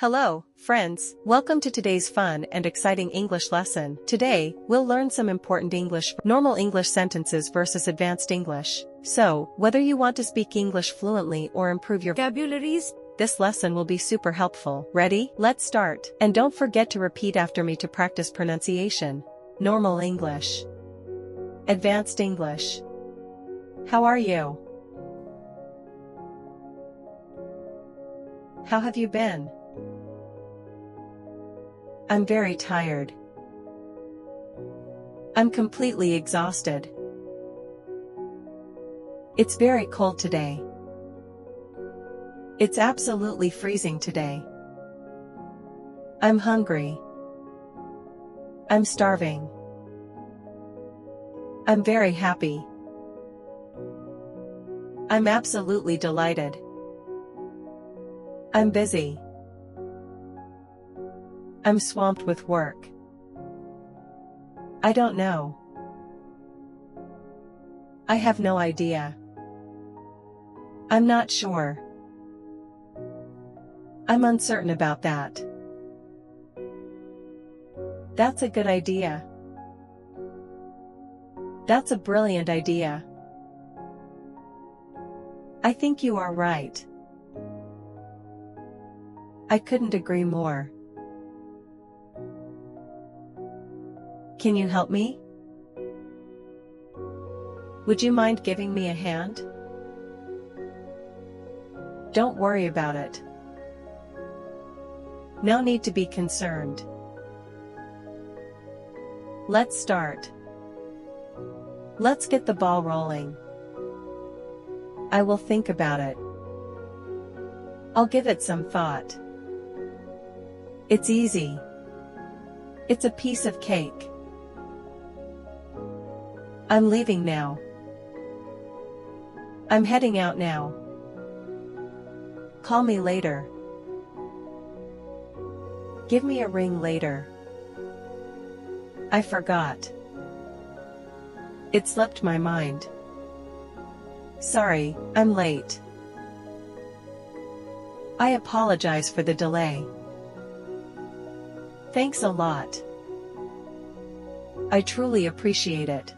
Hello, friends. Welcome to today's fun and exciting English lesson. Today, we'll learn some important normal English sentences versus advanced English. So, whether you want to speak English fluently or improve your vocabularies, this lesson will be super helpful. Ready? Let's start. And don't forget to repeat after me to practice pronunciation. Normal English. Advanced English. How are you? How have you been? I'm very tired. I'm completely exhausted. It's very cold today. It's absolutely freezing today. I'm hungry. I'm starving. I'm very happy. I'm absolutely delighted. I'm busy. I'm swamped with work. I don't know. I have no idea. I'm not sure. I'm uncertain about that. That's a good idea. That's a brilliant idea. I think you are right. I couldn't agree more. Can you help me? Would you mind giving me a hand? Don't worry about it. No need to be concerned. Let's start. Let's get the ball rolling. I will think about it. I'll give it some thought. It's easy. It's a piece of cake. I'm leaving now. I'm heading out now. Call me later. Give me a ring later. I forgot. It slipped my mind. Sorry, I'm late. I apologize for the delay. Thanks a lot. I truly appreciate it.